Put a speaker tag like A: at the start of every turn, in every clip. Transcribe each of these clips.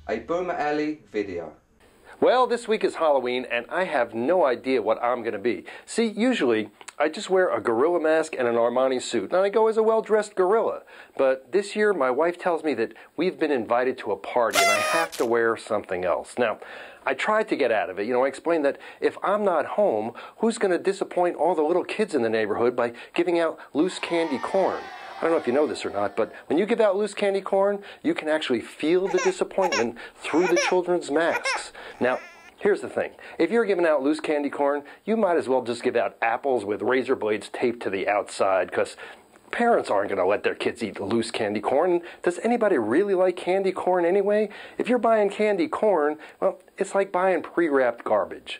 A: A Boomer Ellie video.
B: Well, this week is Halloween, and I have no idea what I'm going to be. See, usually, I just wear a gorilla mask and an Armani suit, and I go as a well-dressed gorilla. But this year, my wife tells me that we've been invited to a party, and I have to wear something else. Now, I tried to get out of it. I explained that if I'm not home, who's going to disappoint all the little kids in the neighborhood by giving out loose candy corn? I don't know if you know this or not, but when you give out loose candy corn, you can actually feel the disappointment through the children's masks. Now, here's the thing. If you're giving out loose candy corn, you might as well just give out apples with razor blades taped to the outside, because parents aren't going to let their kids eat loose candy corn. Does anybody really like candy corn anyway? If you're buying candy corn, well, it's like buying pre-wrapped garbage.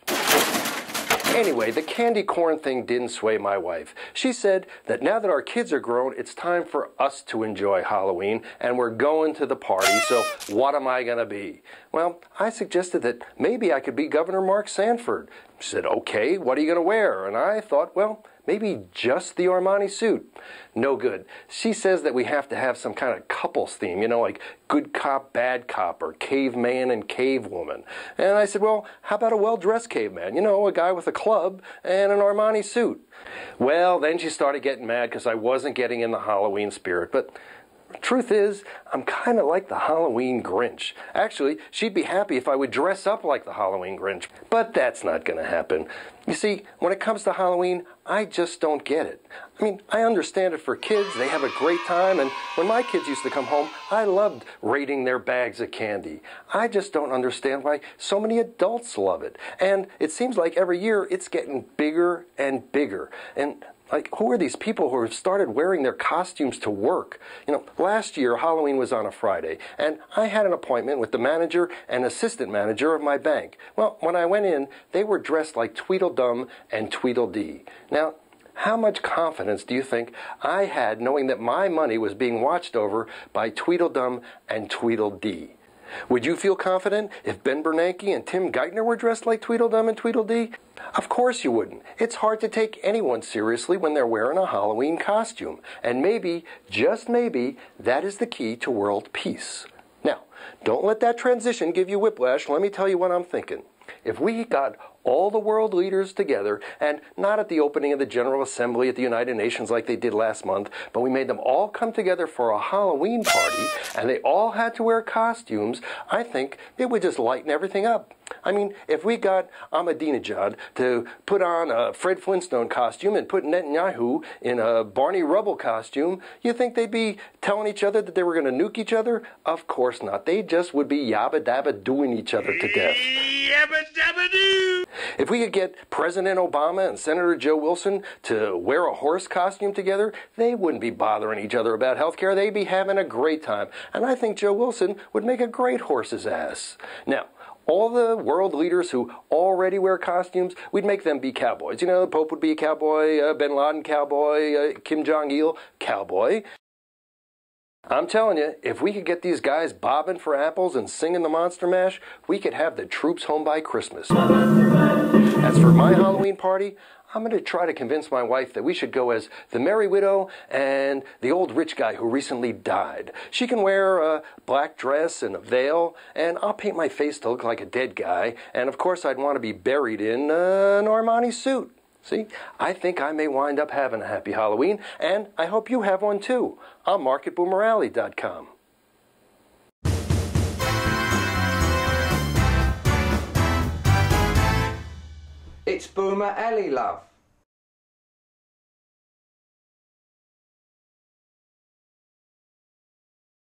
B: Anyway, the candy corn thing didn't sway my wife. She said that now that our kids are grown, it's time for us to enjoy Halloween, and we're going to the party, so what am I going to be? Well, I suggested that maybe I could be Governor Mark Sanford. She said, okay, what are you going to wear? And I thought, well, maybe just the Armani suit. No good. She says that we have to have some kind of couples theme, like good cop, bad cop, or caveman and cavewoman. And I said, well, how about a well-dressed caveman? A guy with a club and an Armani suit. Well, then she started getting mad because I wasn't getting in the Halloween spirit. But truth is, I'm kind of like the Halloween Grinch. Actually, she'd be happy if I would dress up like the Halloween Grinch. But that's not going to happen. You see, when it comes to Halloween, I just don't get it. I understand it for kids. They have a great time. And when my kids used to come home, I loved raiding their bags of candy. I just don't understand why so many adults love it. And it seems like every year it's getting bigger and bigger. And who are these people who have started wearing their costumes to work? Last year, Halloween was on a Friday, and I had an appointment with the manager and assistant manager of my bank. Well, when I went in, they were dressed like Tweedledum and Tweedledee. Now, how much confidence do you think I had knowing that my money was being watched over by Tweedledum and Tweedledee? Would you feel confident if Ben Bernanke and Tim Geithner were dressed like Tweedledum and Tweedledee? Of course you wouldn't. It's hard to take anyone seriously when they're wearing a Halloween costume. And maybe, just maybe, that is the key to world peace. Now, don't let that transition give you whiplash. Let me tell you what I'm thinking. If we got all the world leaders together, and not at the opening of the General Assembly at the United Nations like they did last month, but we made them all come together for a Halloween party, and they all had to wear costumes, I think it would just lighten everything up. If we got Ahmadinejad to put on a Fred Flintstone costume and put Netanyahu in a Barney Rubble costume, you think they'd be telling each other that they were going to nuke each other? Of course not. They just would be yabba-dabba doing each other to death. Yabba-dabba-doo! If we could get President Obama and Senator Joe Wilson to wear a horse costume together, they wouldn't be bothering each other about health care. They'd be having a great time. And I think Joe Wilson would make a great horse's ass. Now, all the world leaders who already wear costumes, we'd make them be cowboys. The Pope would be a cowboy, Bin Laden cowboy, Kim Jong-il cowboy. I'm telling you, if we could get these guys bobbing for apples and singing the Monster Mash, we could have the troops home by Christmas. As for my Halloween party, I'm going to try to convince my wife that we should go as the Merry Widow and the old rich guy who recently died. She can wear a black dress and a veil, and I'll paint my face to look like a dead guy. And of course, I'd want to be buried in an Armani suit. See, I think I may wind up having a happy Halloween, and I hope you have one too. I'm Marc at BoomerAlley.com.
A: It's Boomer Ellie, love.